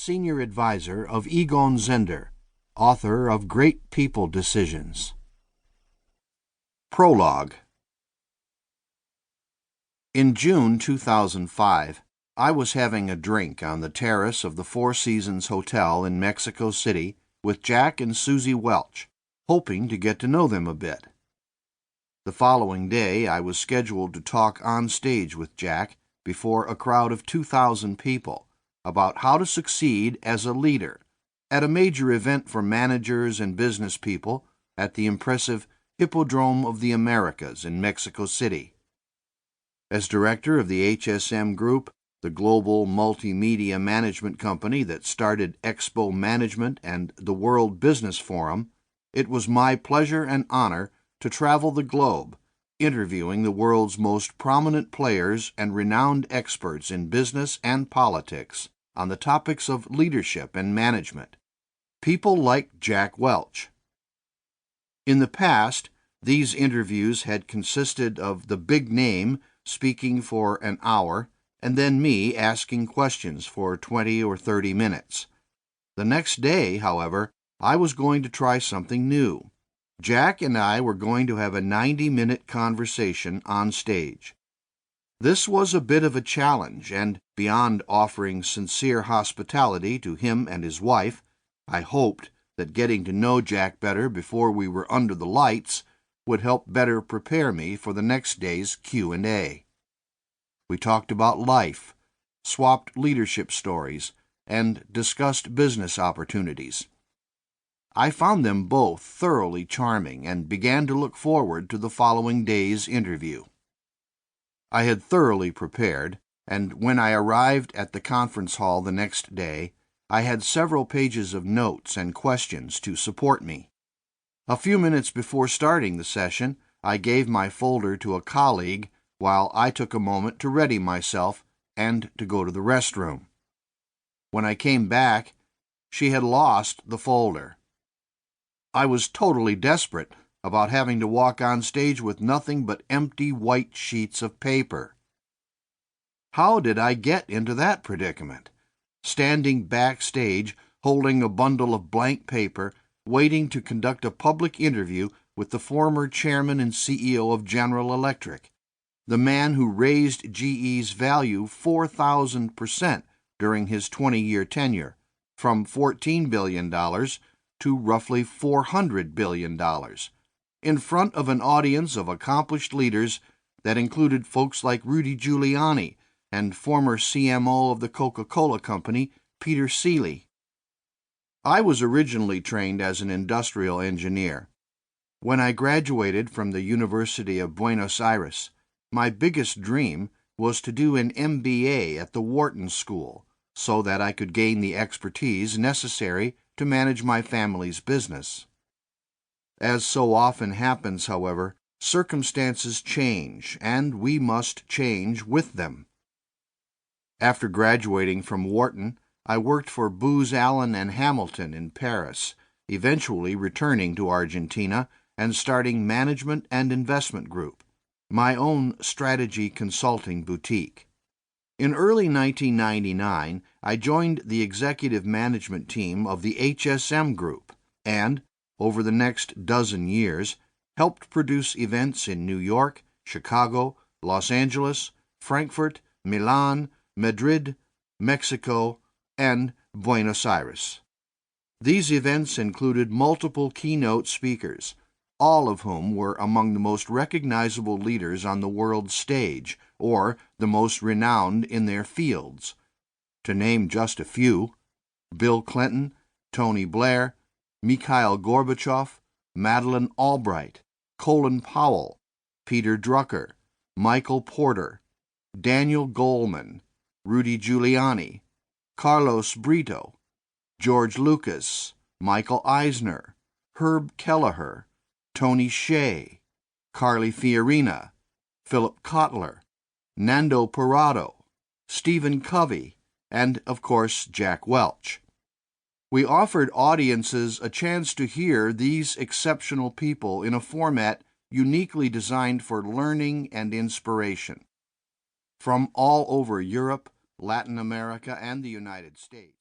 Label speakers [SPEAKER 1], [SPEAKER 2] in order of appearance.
[SPEAKER 1] Senior Advisor of Egon Zehnder, author of Great People Decisions. Prologue. In June 2005, I was having a drink on the terrace of the Four Seasons Hotel in Mexico City with Jack and Hsieh Welch, hoping to get to know them a bit. The following day, I was scheduled to talk on stage with Jack before a crowd of 2,000 people about how to succeed as a leader at a major event for managers and business people at the impressive Hippodrome of the Americas in Mexico City. As director of the HSM Group, the global multimedia management company that started Expo Management and the World Business Forum, it was my pleasure and honor to travel the globe, interviewing the world's most prominent players and renowned experts in business and politics on the topics of leadership and management. People like Jack Welch. In the past, these interviews had consisted of the big name speaking for an hour and then me asking questions for 20 or 30 minutes. The next day, however, I was going to try something new. Jack and I were going to have a 90-minute conversation on stage. This was a bit of a challenge, and beyond offering sincere hospitality to him and his wife, I hoped that getting to know Jack better before we were under the lights would help better prepare me for the next day's Q&A. We talked about life, swapped leadership stories, and discussed business opportunities. I found them both thoroughly charming and began to look forward to the following day's interview. I had thoroughly prepared, and when I arrived at the conference hall the next day, I had several pages of notes and questions to support me. A few minutes before starting the session, I gave my folder to a colleague while I took a moment to ready myself and to go to the restroom. When I came back, she had lost the folder. I was totally desperate about having to walk on stage with nothing but empty white sheets of paper. How did I get into that predicament? Standing backstage, holding a bundle of blank paper, waiting to conduct a public interview with the former chairman and CEO of General Electric, the man who raised GE's value 4,000% during his 20-year tenure, from $14 billion to roughly $400 billion, in front of an audience of accomplished leaders that included folks like Rudy Giuliani and former CMO of the Coca-Cola Company, Peter Hsieh. I was originally trained as an industrial engineer. When I graduated from the University of Buenos Aires, my biggest dream was to do an MBA at the Wharton School so that I could gain the expertise necessary to manage my family's business. As so often happens, however, circumstances change, and we must change with them. After graduating from Wharton, I worked for Booz Allen and Hamilton in Paris, eventually returning to Argentina and starting Management and Investment Group, my own strategy consulting boutique. In early 1999, I joined the executive management team of the HSM Group and, over the next dozen years, helped produce events in New York, Chicago, Los Angeles, Frankfurt, Milan, Madrid, Mexico, and Buenos Aires. These events included multiple keynote speakers, all of whom were among the most recognizable leaders on the world stage, or the most renowned in their fields. To name just a few: Bill Clinton, Tony Blair, Mikhail Gorbachev, Madeleine Albright, Colin Powell, Peter Drucker, Michael Porter, Daniel Goleman, Rudy Giuliani, Carlos Brito, George Lucas, Michael Eisner, Herb Kelleher, Tony Hsieh, Carly Fiorina, Philip Kotler, Nando Parado, Stephen Covey, and, of course, Jack Welch. We offered audiences a chance to hear these exceptional people in a format uniquely designed for learning and inspiration. From all over Europe, Latin America, and the United States.